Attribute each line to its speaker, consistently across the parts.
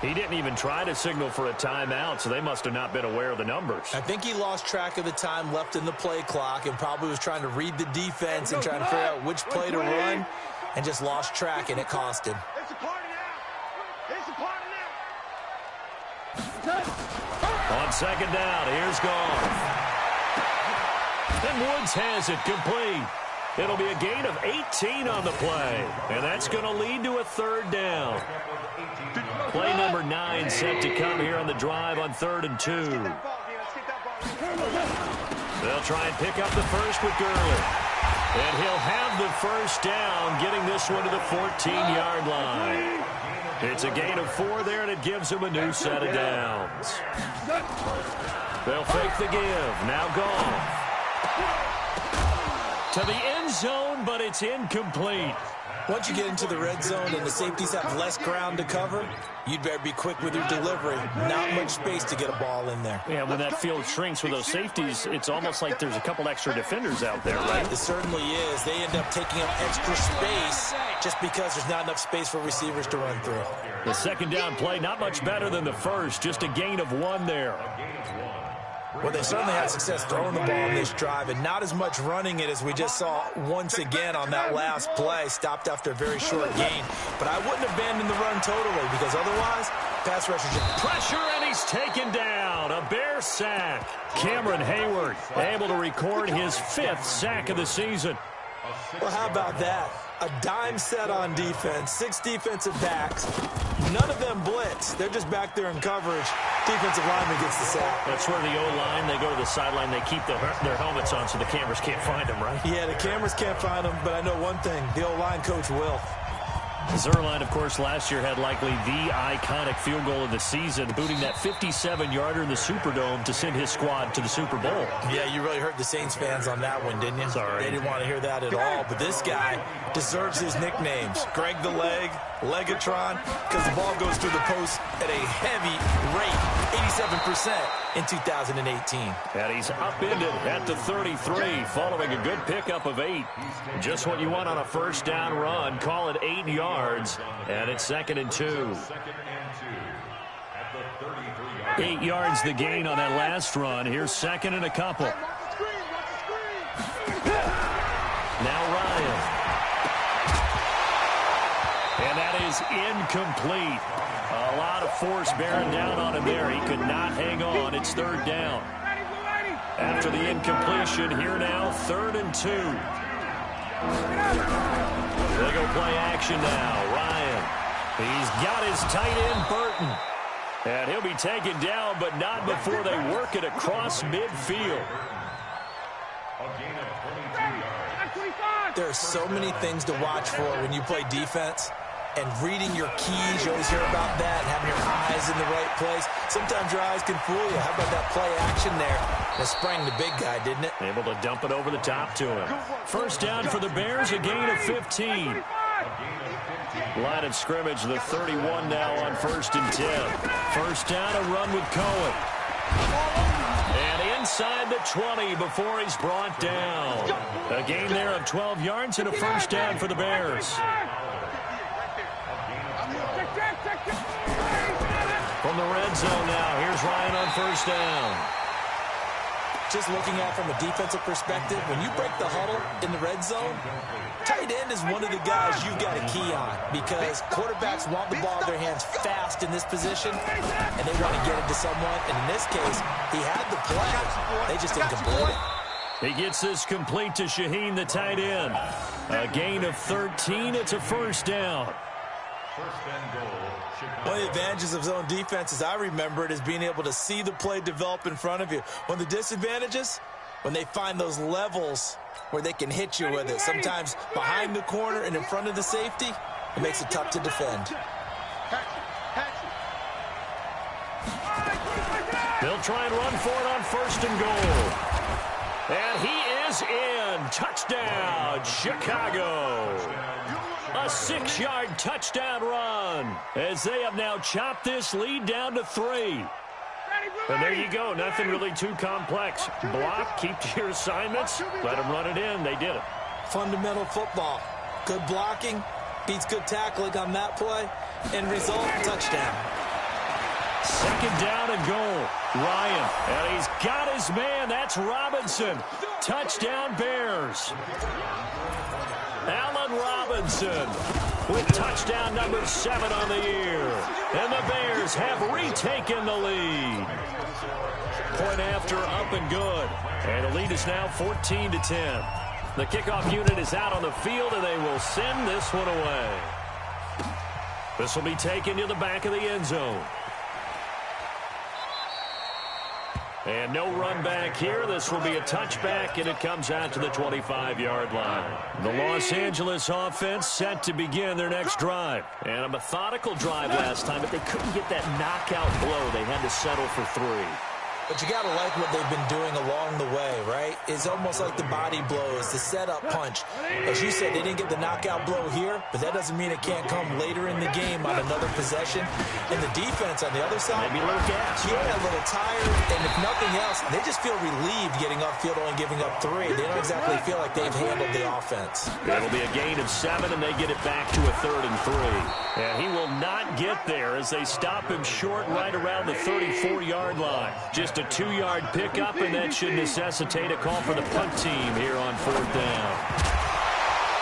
Speaker 1: He didn't even try to signal for a timeout, so they must have not been aware of the numbers.
Speaker 2: I think he lost track of the time left in the play clock and probably was trying to read the defense and trying to figure out which play to run and just lost track, and it cost him.
Speaker 1: On second down, here's Goff. And Woods has it complete. It'll be a gain of 18 on the play, and that's going to lead to a third down. Play number 9 set to come here on the drive on 3rd and 2. They'll try and pick up the first with Gurley. And he'll have the first down, getting this one to the 14-yard line. It's a gain of 4 there, and it gives him a new set of downs. They'll fake the give. Now Goff. To the end zone, but it's incomplete.
Speaker 2: Once you get into the red zone and the safeties have less ground to cover, you'd better be quick with your delivery. Not much space to get a ball in there.
Speaker 1: Yeah, when that field shrinks with those safeties, it's almost like there's a couple extra defenders out there, right?
Speaker 2: It certainly is. They end up taking up extra space just because there's not enough space for receivers to run through.
Speaker 1: The second down play, not much better than the first, just a gain of 1 there.
Speaker 2: Well, they certainly had success throwing the ball on this drive, and not as much running it as we just saw once again on that last play. Stopped after a very short gain. But I wouldn't abandon the run totally, because otherwise, pass rushers just...
Speaker 1: Pressure, and he's taken down. A Bear sack. Cameron Hayward able to record his 5th sack of the season.
Speaker 2: Well, how about that? A dime set on defense, 6 defensive backs. None of them blitz. They're just back there in coverage. Defensive lineman gets the sack.
Speaker 1: That's where the O-line, they go to the sideline, they keep their helmets on so the cameras can't find them, right?
Speaker 2: Yeah, the cameras can't find them, but I know one thing. The O-line coach will.
Speaker 1: Zuerlein, of course, last year had likely the iconic field goal of the season, booting that 57-yarder in the Superdome to send his squad to the Super Bowl.
Speaker 2: Yeah, you really hurt the Saints fans on that one, didn't you?
Speaker 1: Sorry.
Speaker 2: They didn't want to hear that at all. But this guy deserves his nicknames. Greg the Leg, Legatron, because the ball goes through the post at a heavy rate, 87% in 2018.
Speaker 1: And he's upended at the 33, following a good pickup of 8. Just what you want on a first down run. Call it 8 yards, and it's 2nd and 2. 8 yards the gain on that last run. Here's 2nd and a couple. Now Ryan. And that is incomplete. A lot of force bearing down on him there. He could not hang on. It's 3rd down. After the incompletion, here now, 3rd and 2. They go play action now. Ryan. He's got his tight end, Burton. And he'll be taken down, but not before they work it across midfield.
Speaker 2: There are so many things to watch for when you play defense. And reading your keys, you always hear about that, and having your eyes in the right place. Sometimes your eyes can fool you. How about that play action there? That sprang the big guy, didn't it?
Speaker 1: Able to dump it over the top to him. First down for the Bears, a gain of 15. Line of scrimmage, the 31 now on 1st and 10. First down, a run with Cohen. And inside the 20 before he's brought down. A gain there of 12 yards and a first down for the Bears. From the red zone now, here's Ryan on first down.
Speaker 2: Just looking at it from a defensive perspective, when you break the huddle in the red zone, tight end is one of the guys you've got a key on because quarterbacks want the ball in their hands fast in this position, and they want to get it to someone. And in this case, he had the play. They just didn't complete it.
Speaker 1: He gets this complete to Shaheen, the tight end. A gain of 13. It's a first down.
Speaker 2: One of the advantages of zone defense, as I remember it, is being able to see the play develop in front of you. One of the disadvantages, when they find those levels where they can hit you with it. Sometimes behind the corner and in front of the safety, it makes it tough to defend.
Speaker 1: They'll try and run for it on 1st and goal. And he is in. Touchdown, Chicago. A 6-yard touchdown run as they have now chopped this lead down to 3. And there you go. Nothing really too complex. Block, keep to your assignments, let them run it in. They did it.
Speaker 2: Fundamental football. Good blocking beats good tackling on that play. End result, touchdown.
Speaker 1: Second down and goal. Ryan, and he's got his man. That's Robinson. Touchdown, Bears. Allen Robinson with touchdown number 7 on the year. And the Bears have retaken the lead. Point after, up and good. And the lead is now 14-10. The kickoff unit is out on the field, and they will send this one away. This will be taken to the back of the end zone. And no run back here. This will be a touchback, and it comes out to the 25-yard line. The Los Angeles offense set to begin their next drive. And a methodical drive last time, but they couldn't get that knockout blow. They had to settle for 3.
Speaker 2: But you got to like what they've been doing along the way, right? It's almost like the body blows, the setup punch. As you said, they didn't get the knockout blow here, but that doesn't mean it can't come later in the game on another possession. And the defense on the other side,
Speaker 1: maybe a little gas.
Speaker 2: Yeah, a little tired. And if nothing else, they just feel relieved getting upfield, only giving up 3. They don't exactly feel like they've handled the offense.
Speaker 1: It'll be a gain of 7, and they get it back to a 3rd and 3. And he will not get there as they stop him short right around the 34-yard line. Just a 2-yard pickup, and that should necessitate a call for the punt team here on 4th down.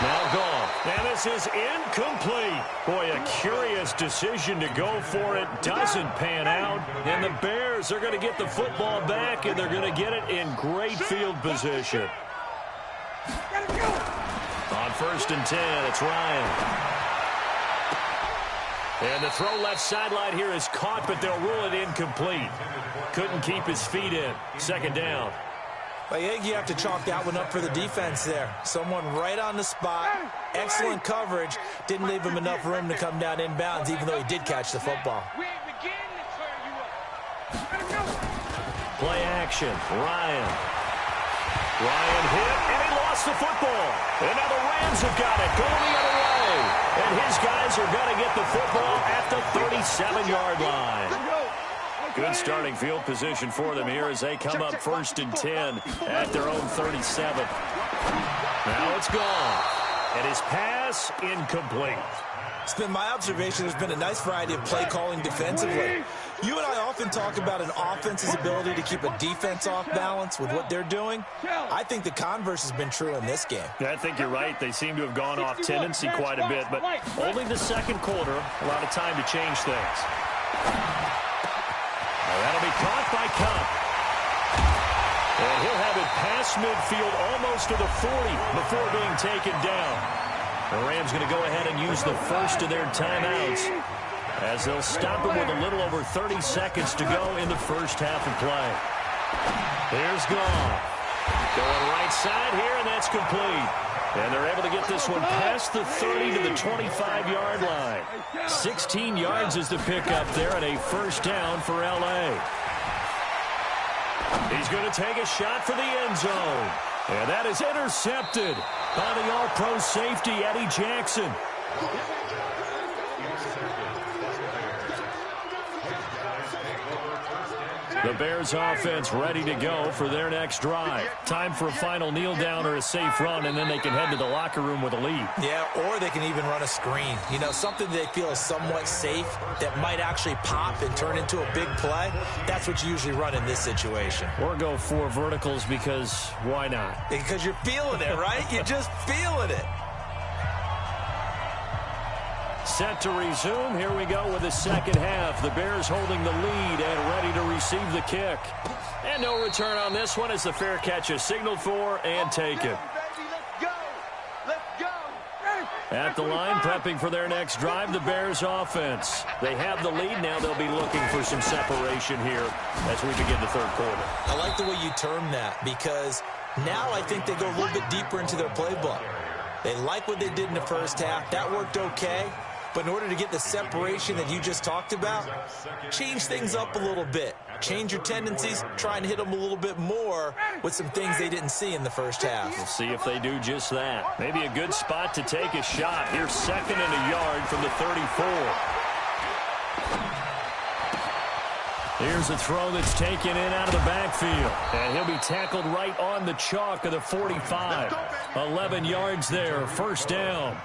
Speaker 1: Now gone. And this is incomplete. Boy, a curious decision to go for it. Doesn't pan out. And the Bears are going to get the football back, and they're going to get it in great field position. On 1st and 10, it's Ryan. And the throw left sideline here is caught, but they'll rule it incomplete. Couldn't keep his feet in. 2nd down.
Speaker 2: I think you have to chalk that one up for the defense there. Someone right on the spot. Excellent coverage. Didn't leave him enough room to come down inbounds, even though he did catch the football.
Speaker 1: Play action. Ryan. Ryan hit, and he lost the football. And now the Rams have got it, going the other way. And his guys are going to get the football at the 37-yard line. Good starting field position for them here as they come up 1st and 10 at their own 37. Now it's gone. And his pass incomplete.
Speaker 2: It's been my observation there's been a nice variety of play calling defensively. You and I often talk about an offense's ability to keep a defense off balance with what they're doing. I think the converse has been true in this game.
Speaker 1: Yeah, I think you're right. They seem to have gone off tendency quite a bit, but only the 2nd quarter, a lot of time to change things. Now that'll be caught by Cup. And he'll have it past midfield almost to the 40 before being taken down. The Rams going to go ahead and use the first of their timeouts as they'll stop it with a little over 30 seconds to go in the first half of play. Here's Goff. Going right side here, and that's complete. And they're able to get this one past the 30 to the 25-yard line. 16 yards is the pickup there, and a 1st down for L.A. He's going to take a shot for the end zone. And that is intercepted by the All-Pro safety, Eddie Jackson. The Bears offense ready to go for their next drive. Time for a final kneel down or a safe run, and then they can head to the locker room with a lead.
Speaker 2: Yeah, or they can even run a screen. You know, something they feel is somewhat safe that might actually pop and turn into a big play. That's what you usually run in this situation.
Speaker 1: Or go 4 verticals because why not?
Speaker 2: Because you're feeling it, right? You're just feeling it.
Speaker 1: Set to resume. Here we go with the second half. The Bears holding the lead and ready to receive the kick. And no return on this one as the fair catch is signaled for and taken. At the line, prepping for their next drive, the Bears offense. They have the lead. Now they'll be looking for some separation here as we begin the 3rd quarter.
Speaker 2: I like the way you term that because now I think they go a little bit deeper into their playbook. They like what they did in the first half. That worked okay. But in order to get the separation that you just talked about, change things up a little bit. Change your tendencies, try and hit them a little bit more with some things they didn't see in the first half.
Speaker 1: We'll see if they do just that. Maybe a good spot to take a shot. Here's 2nd and a yard from the 34. Here's a throw that's taken in out of the backfield. And he'll be tackled right on the chalk of the 45. 11 yards there, 1st down.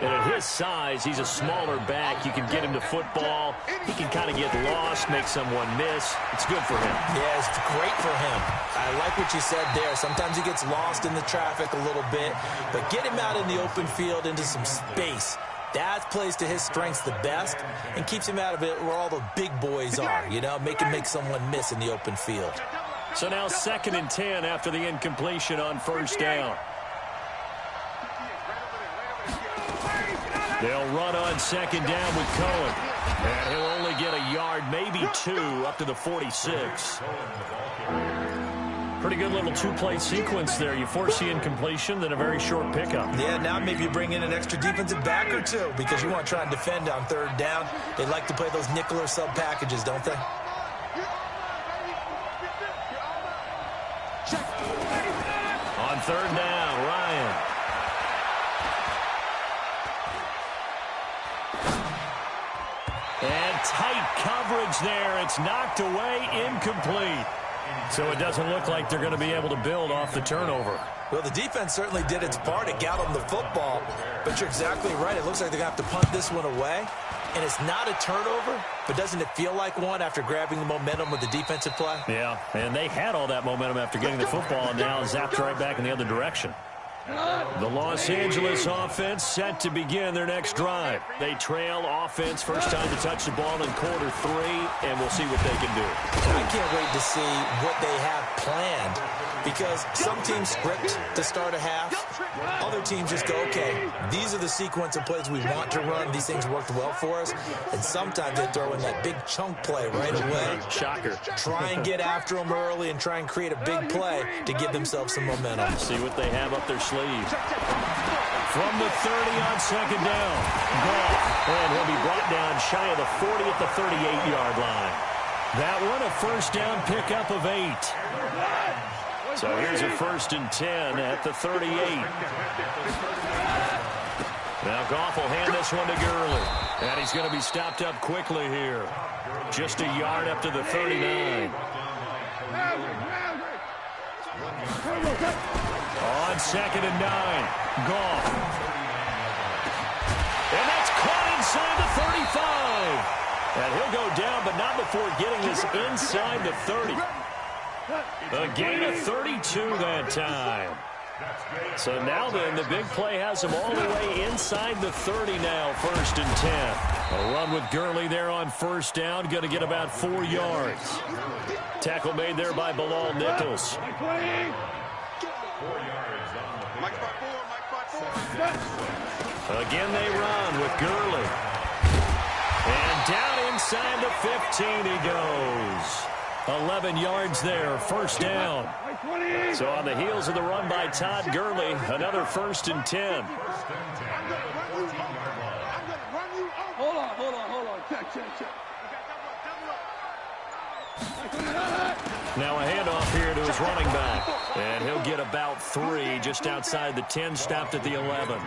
Speaker 1: And at his size, he's a smaller back. You can get him to football. He can kind of get lost, make someone miss. It's good for him.
Speaker 2: Yeah, it's great for him. I like what you said there. Sometimes he gets lost in the traffic a little bit, but get him out in the open field into some space. That plays to his strengths the best and keeps him out of it where all the big boys are, you know, make someone miss in the open field.
Speaker 1: So now 2nd and 10 after the incompletion on 1st down. They'll run on 2nd down with Cohen. And he'll only get a yard, maybe 2, up to the 46. Pretty good little 2-play sequence there. You force the incompletion, then a very short pickup.
Speaker 2: Yeah, now maybe you bring in an extra defensive back or two because you want to try and defend on 3rd down. They like to play those nickel or sub packages, don't they?
Speaker 1: On 3rd down, Ryan. And tight coverage there. It's knocked away, incomplete. So it doesn't look like they're going to be able to build off the turnover.
Speaker 2: Well, the defense certainly did its part to get them the football, but you're exactly right. It looks like they're going to have to punt this one away, and it's not a turnover, but doesn't it feel like one after grabbing the momentum with the defensive play?
Speaker 1: Yeah, and they had all that momentum after getting the football, and now zapped right back in the other direction. The Los Angeles offense set to begin their next drive. They trail offense, first time to touch the ball in quarter 3, and we'll see what they can do.
Speaker 2: I can't wait to see what they have planned because some teams script to start a half. Other teams just go, okay, these are the sequence of plays we want to run. These things worked well for us. And sometimes they throw in that big chunk play right away.
Speaker 1: Shocker.
Speaker 2: Try and get after them early and try and create a big play to give themselves some momentum.
Speaker 1: See what they have up their sleeve. From the 30 on 2nd down. Goff. And he'll be brought down shy of the 40 at the 38-yard line. That one a first down pickup of 8. So here's a 1st and 10 at the 38. Now Goff will hand this one to Gurley. And he's going to be stopped up quickly here. Just a yard up to the 39. On 2nd and 9, Goff. And that's caught inside the 35. And he'll go down, but not before getting this inside the 30. A gain of 32 that time. So now then, the big play has him all the way inside the 30 now, 1st and 10. A run with Gurley there on 1st down, going to get about 4 yards. Tackle made there by Bilal Nichols. Again they run with Gurley. And down inside the 15 he goes. 11 yards there, 1st down. So on the heels of the run by Todd Gurley, another 1st and 10.
Speaker 3: Hold on. Check.
Speaker 1: Now a handoff here to his running back. And he'll get about 3 just outside the 10, stopped at the 11.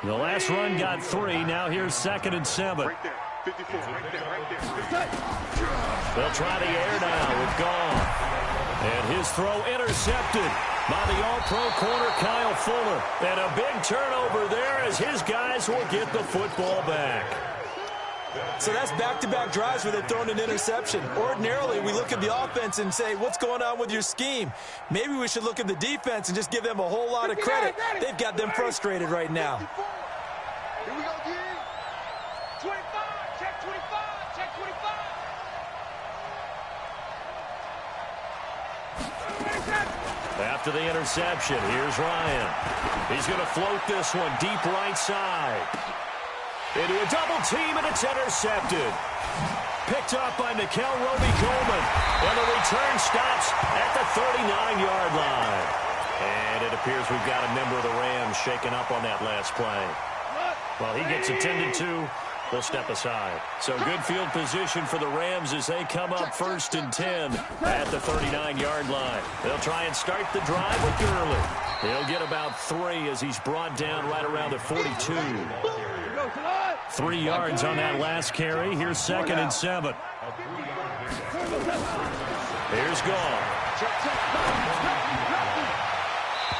Speaker 1: The last run got 3. Now here's 2nd and 7. They'll try the air now with Goff. And his throw intercepted by the all-pro corner Kyle Fuller. And a big turnover there as his guys will get the football back.
Speaker 2: So that's back-to-back drives where they've thrown an interception. Ordinarily, we look at the offense and say, what's going on with your scheme? Maybe we should look at the defense and just give them a whole lot of credit. They've got them frustrated right now.
Speaker 3: Here we go, G. 25, check 25, check 25.
Speaker 1: After the interception, here's Ryan. He's going to float this one deep right side. Into a double team, and it's intercepted. Picked up by Nikel Roby-Coleman. And the return stops at the 39-yard line. And it appears we've got a member of the Rams shaken up on that last play. While he gets attended to, we'll step aside. So good field position for the Rams as they come up 1st and 10 at the 39-yard line. They'll try and start the drive with Gurley. He'll get about 3 as he's brought down right around the 42. 3 yards on that last carry. Here's 2nd and 7. Here's Goff.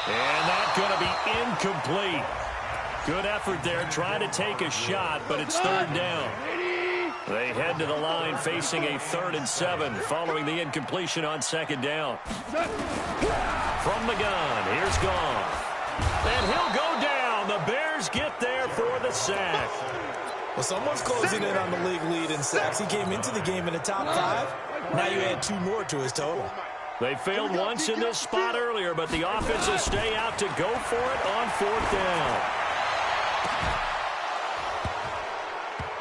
Speaker 1: And that's going to be incomplete. Good effort there, trying to take a shot, but it's third down. They head to the line facing a 3rd and 7 following the incompletion on second down. From the gun, here's Goff. And he'll go down. The Bears get there for the sack.
Speaker 2: Well, someone's closing in on the league lead in sacks. He came into the game in the top 5. Now you add 2 more to his total.
Speaker 1: They failed once in this spot earlier, but the offense will stay out to go for it on 4th down.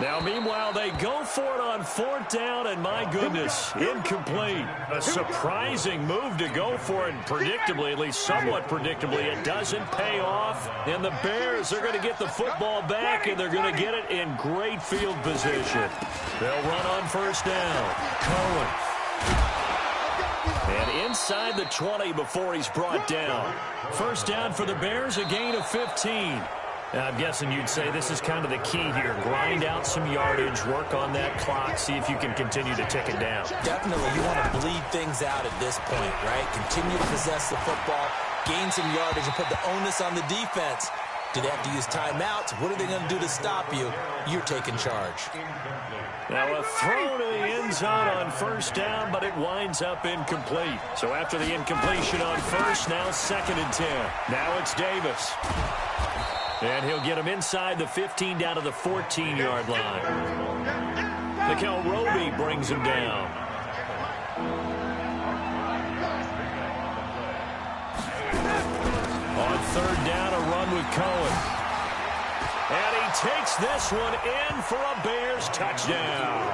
Speaker 1: Now, meanwhile, they go for it on 4th down, and my goodness, incomplete. A surprising move to go for it, and predictably, at least somewhat predictably, it doesn't pay off. And the Bears are going to get the football back, and they're going to get it in great field position. They'll run on 1st down. Cohen. And inside the 20 before he's brought down. 1st down for the Bears, a gain of 15. Now, I'm guessing you'd say this is kind of the key here. Grind out some yardage, work on that clock, see if you can continue to tick it down.
Speaker 2: Definitely, you want to bleed things out at this point, right? Continue to possess the football, gain some yardage, and put the onus on the defense. Do they have to use timeouts? What are they going to do to stop you? You're taking charge.
Speaker 1: Now a throw to the end zone on 1st down, but it winds up incomplete. So after the incompletion on 1st, now 2nd and 10. Now it's Davis. And he'll get him inside the 15 down to the 14-yard line. Mikel Roby brings him down. On 3rd down, a run with Cohen. And he takes this one in for a Bears touchdown.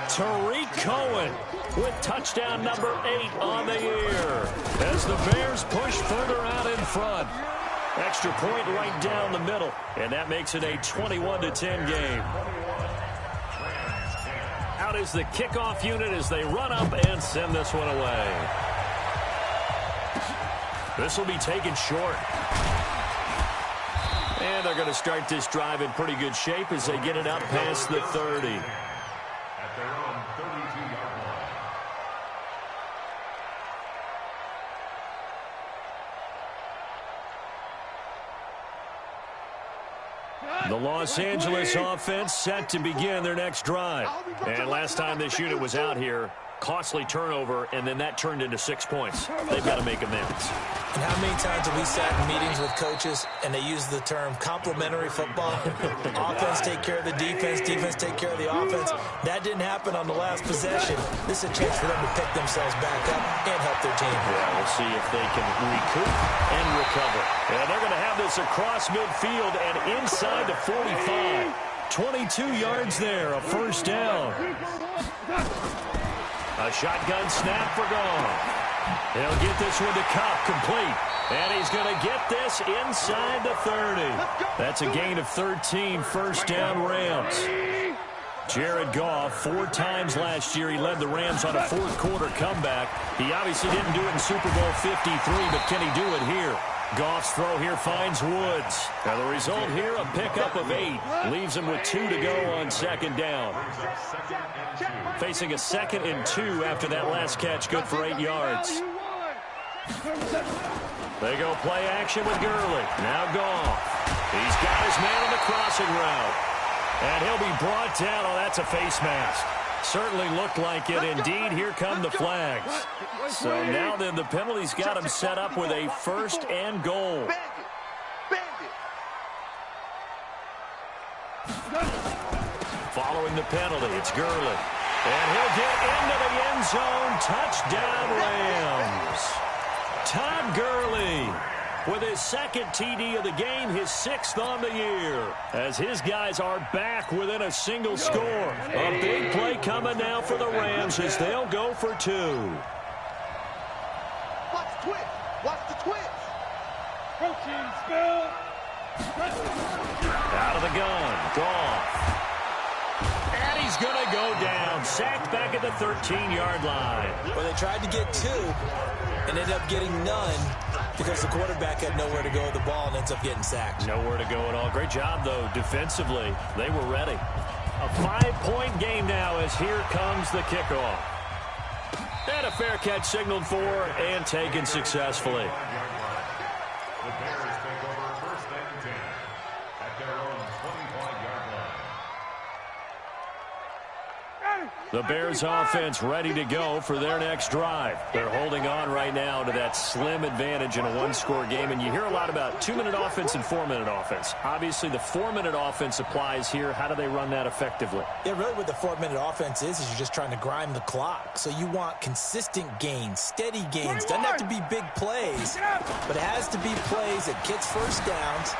Speaker 1: Tariq Cohen with touchdown number 8 on the year as the Bears push further out in front. Extra point right down the middle, and that makes it a 21-10 game. Out is the kickoff unit as they run up and send this one away. This will be taken short. And they're going to start this drive in pretty good shape as they get it up past the 30. The Los Angeles offense set to begin their next drive. And last time this unit was out here, costly turnover, and then that turned into 6 points. They've got to make amends.
Speaker 2: And how many times have we sat in meetings with coaches and they use the term complementary football? Offense take care of the defense, defense take care of the offense. That didn't happen on the last possession. This is a chance for them to pick themselves back up and help their team.
Speaker 1: Yeah, we'll see if they can recoup and recover. And they're going to have this across midfield and inside the 45. 22 yards there, a 1st down. A shotgun snap for Goff. He'll get this one to Cup, complete. And he's going to get this inside the 30. That's a gain of 13, 1st down Rams. Jared Goff, 4 times last year he led the Rams on a 4th quarter comeback. He obviously didn't do it in Super Bowl 53, but can he do it here? Goff's throw here finds Woods. Now the result here, a pickup of 8. Leaves him with 2 to go on 2nd down. Facing a 2nd and 2 after that last catch, good for 8 yards. They go play action with Gurley. Now Goff. He's got his man on the crossing route. And he'll be brought down. Oh, that's a face mask. Certainly looked like it. Indeed, here come the flags. So now then the penalty's got him set up with a 1st and goal. Following the penalty, it's Gurley. And he'll get into the end zone. Touchdown, Rams. Todd Gurley with his 2nd TD of the game, his 6th on the year, as his guys are back within a single score. A big play coming now for the Rams as they'll go for 2.
Speaker 3: Watch the twitch. Watch the twitch.
Speaker 4: Protein spill.
Speaker 1: Out of the gun, Goff. And he's going to go down. Sacked back at the 13-yard line.
Speaker 2: Well, they tried to get 2 and ended up getting none because the quarterback had nowhere to go with the ball and ends up getting sacked.
Speaker 1: Nowhere to go at all. Great job, though, defensively. They were ready. A 5-point game now as here comes the kickoff. And a fair catch signaled for and taken successfully. The Bears offense ready to go for their next drive. They're holding on right now to that slim advantage in a one-score game. And you hear a lot about 2-minute offense and 4-minute offense. Obviously, the 4-minute offense applies here. How do they run that effectively?
Speaker 2: Yeah, really what the 4-minute offense is you're just trying to grind the clock. So you want consistent gains, steady gains. Doesn't have to be big plays, but it has to be plays that gets first downs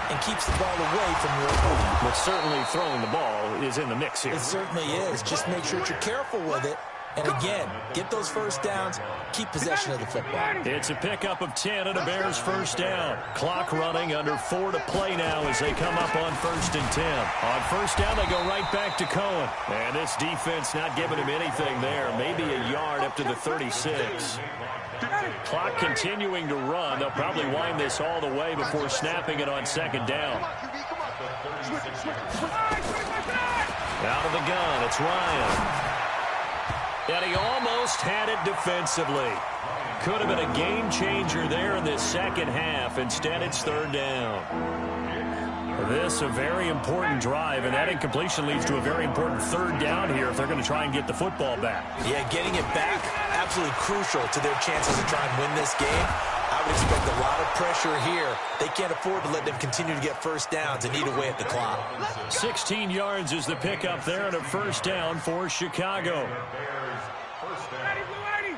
Speaker 2: and keeps the ball away from your opponent.
Speaker 1: But certainly throwing the ball is in the mix here.
Speaker 2: It certainly is. Just make sure you're careful with it. And again, get those first downs, keep possession of the football.
Speaker 1: It's a pickup of 10 and a Bears first down. Clock running, under 4 to play now as they come up on 1st and 10. On first down, they go right back to Cohen. And this defense not giving him anything there. Maybe a yard up to the 36. Clock continuing to run. They'll probably wind this all the way before snapping it on 2nd down. Out of the gun, it's Ryan. And he almost had it defensively. Could have been a game changer there in this second half. Instead, it's 3rd down. This a very important drive, and that incompletion leads to a very important 3rd down here if they're going to try and get the football back.
Speaker 2: Yeah, getting it back, absolutely crucial to their chances to try and win this game. I would expect a lot of pressure here. They can't afford to let them continue to get first downs and eat away at the clock.
Speaker 1: 16 yards is the pickup there and a first down for Chicago.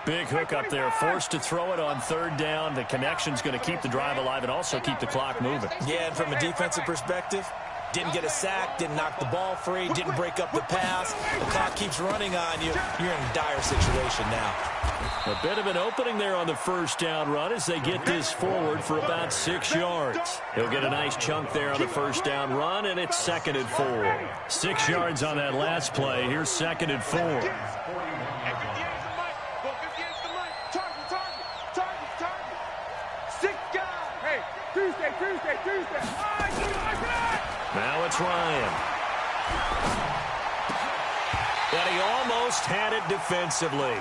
Speaker 1: Big hook up there, forced to throw it on 3rd down. The connection's going to keep the drive alive and also keep the clock moving.
Speaker 2: Yeah, and from a defensive perspective, didn't get a sack, didn't knock the ball free, didn't break up the pass. The clock keeps running on you. You're in a dire situation now.
Speaker 1: A bit of an opening there on the first down run as they get this forward for about 6 yards. He'll get a nice chunk there on the first down run, and it's 2nd and 4. 6 yards on that last play. Here's 2nd and 4. Now it's Ryan. And he almost had it defensively.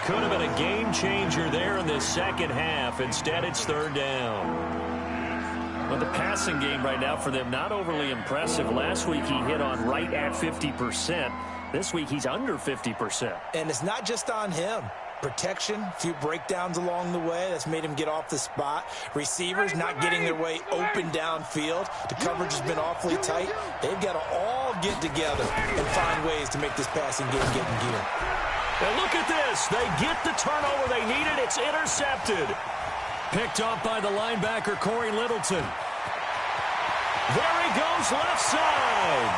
Speaker 1: Could have been a game changer there in this second half. Instead, it's 3rd down. Well, the passing game right now for them, not overly impressive. Last week he hit on right at 50%. This week he's under 50%.
Speaker 2: And it's not just on him. Protection, a few breakdowns along the way. That's made him get off the spot. Receivers not getting their way open downfield. The coverage has been awfully tight. They've got to all get together and find ways to make this passing game get in gear.
Speaker 1: And look at this. They get the turnover they needed. It's intercepted. Picked up by the linebacker, Corey Littleton. There he goes left side.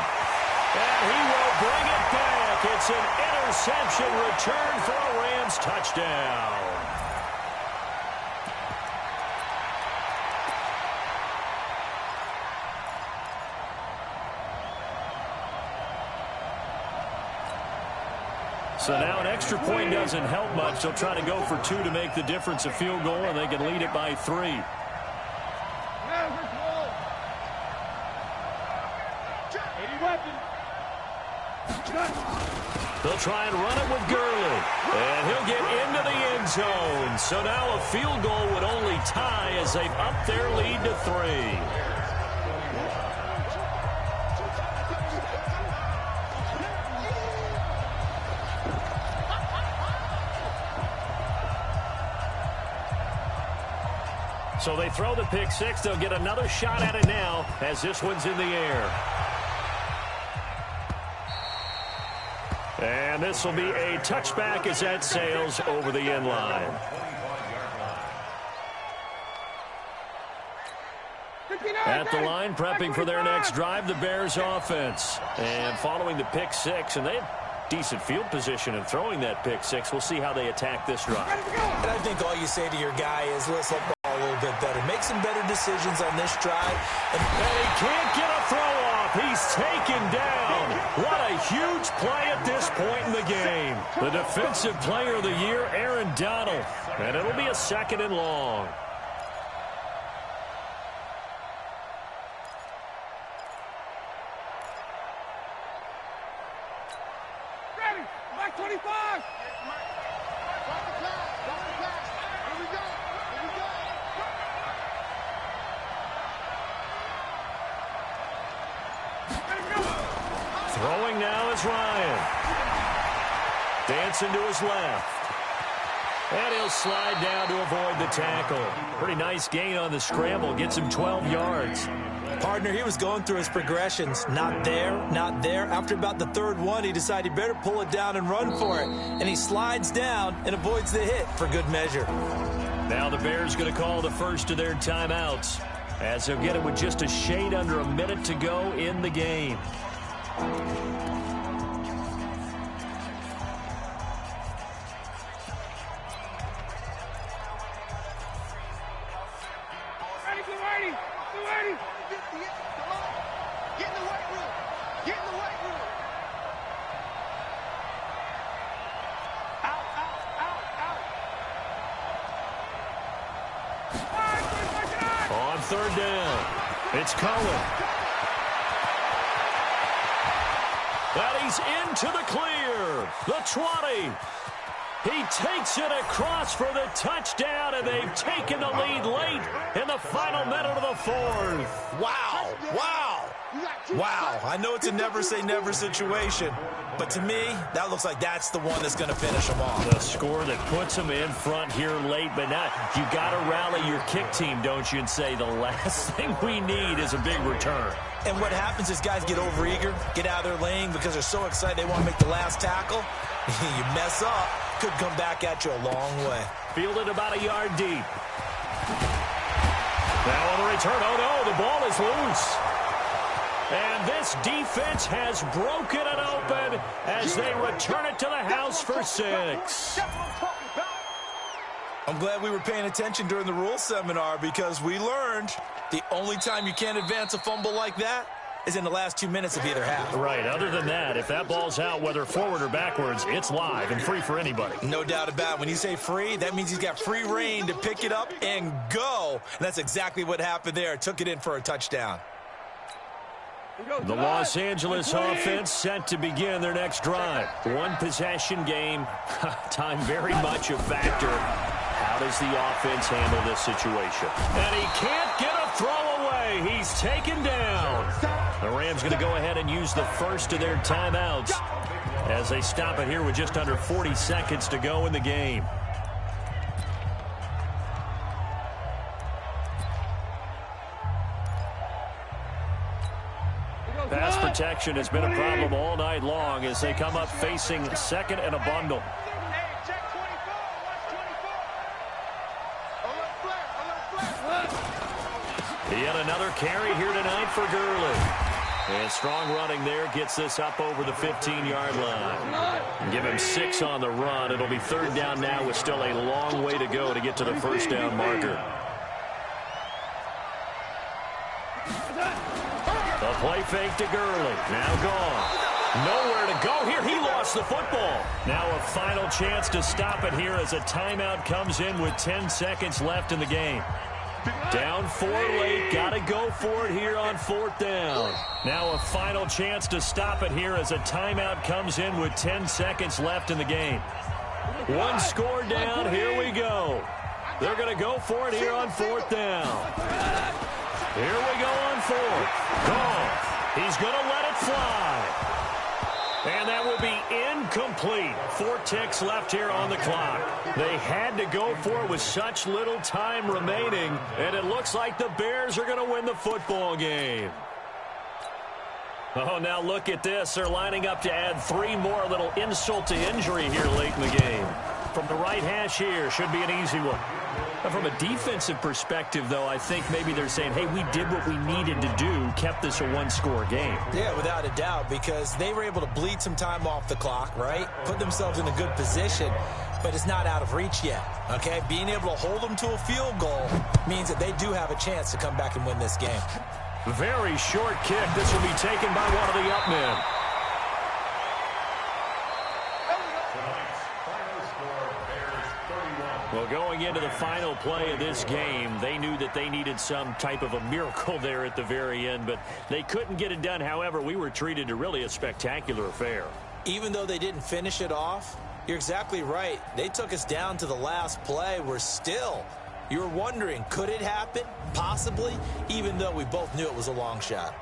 Speaker 1: And he will bring it back. It's an interception return for a Rams touchdown. So now an extra point doesn't help much. They'll try to go for 2 to make the difference a field goal, and they can lead it by 3. They'll try and run it with Gurley. And he'll get into the end zone. So now a field goal would only tie as they've upped their lead to 3. So they throw the pick 6. They'll get another shot at it now as this one's in the air. And this will be a touchback as that sails over the end line. At the line, prepping for their next drive, the Bears offense. And following the pick 6, and they have decent field position in throwing that pick 6. We'll see how they attack this drive.
Speaker 2: And I think all you say to your guy is, let's let the ball a little bit better. Make some better decisions on this drive.
Speaker 1: And he can't get a throw off. He's taken down. What a huge play at this point in the game. The defensive player of the year, Aaron Donald. And it'll be a 2nd and long.
Speaker 4: Ready, back 25.
Speaker 1: Throwing now is Ryan. Dancing to his left. And he'll slide down to avoid the tackle. Pretty nice gain on the scramble. Gets him 12 yards.
Speaker 2: Partner, he was going through his progressions. Not there, not there. After about the third one, he decided he better pull it down and run for it. And he slides down and avoids the hit for good measure.
Speaker 1: Now the Bears going to call the first of their timeouts, as they'll get it with just a shade under a minute to go in the game. Third down. It's Cullen. And he's into the clear. The 20. He takes it across for the touchdown, and they've taken the lead late in the final minute of the fourth.
Speaker 2: Wow. Wow. Wow. I know it's a never-say-never situation, but to me, that looks like that's the one that's going to finish them off.
Speaker 1: The score that puts them in front here late, but now you got to rally your kick team, don't you, and say the last thing we need is a big return.
Speaker 2: And what happens is guys get overeager, get out of their lane because they're so excited they want to make the last tackle. You mess up, could come back at you a long way.
Speaker 1: Fielded about a yard deep. Now on the return, oh no, the ball is loose. And this defense has broken it open as they return it to the house for 6.
Speaker 2: I'm glad we were paying attention during the rules seminar because we learned the only time you can't advance a fumble like that is in the last 2 minutes of either half.
Speaker 1: Right. Other than that, if that ball's out, whether forward or backwards, it's live and free for anybody.
Speaker 2: No doubt about it. When you say free, that means he's got free reign to pick it up and go. And that's exactly what happened there. Took it in for a touchdown.
Speaker 1: The Los Angeles offense set to begin their next drive. One possession game. Time very much a factor. How does the offense handle this situation? And he can't get a throw away. He's taken down. The Rams going to go ahead and use the first of their timeouts as they stop it here with just under 40 seconds to go in the game. Pass protection has been a problem all night long as they come up facing second and a bundle. Yet another carry here tonight for Gurley. And strong running there gets this up over the 15-yard line. Give him 6 on the run. It'll be third down now with still a long way to go to get to the first down marker. The play fake to Gurley. Now gone. Nowhere to go here. He lost the football. Now a final chance to stop it here as a timeout comes in with 10 seconds left in the game. Down 4 late. Got to go for it here on fourth down. Now a final chance to stop it here as a timeout comes in with 10 seconds left in the game. One score down. Here we go. They're going to go for it here on fourth down. Here we go on fourth. Goff. He's going to let it fly. And that will be incomplete. 4 ticks left here on the clock. They had to go for it with such little time remaining, and it looks like the Bears are going to win the football game. Oh, now look at this. They're lining up to add 3 more. A little insult to injury here late in the game. From the right hash here, should be an easy one. From a defensive perspective, though, I think maybe they're saying, hey, we did what we needed to do, kept this a 1-score game.
Speaker 2: Yeah, without a doubt, because they were able to bleed some time off the clock, right? Put themselves in a good position, but it's not out of reach yet, okay? Being able to hold them to a field goal means that they do have a chance to come back and win this game.
Speaker 1: Very short kick. This will be taken by one of the up men. Well, going into the final play of this game, they knew that they needed some type of a miracle there at the very end, but they couldn't get it done. However, we were treated to really a spectacular affair.
Speaker 2: Even though they didn't finish it off, you're exactly right. They took us down to the last play. We're still, you're wondering, could it happen? Possibly, even though we both knew it was a long shot.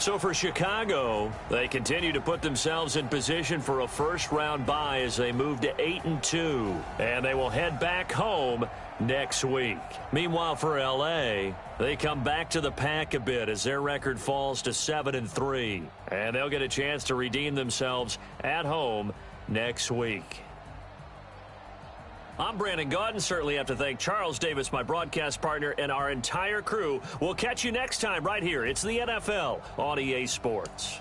Speaker 1: So for Chicago, they continue to put themselves in position for a first-round bye as they move to 8-2. And they will head back home next week. Meanwhile, for L.A., they come back to the pack a bit as their record falls to 7-3. And they'll get a chance to redeem themselves at home next week. I'm Brandon Gaudin. Certainly have to thank Charles Davis, my broadcast partner, and our entire crew. We'll catch you next time right here. It's the NFL on EA Sports.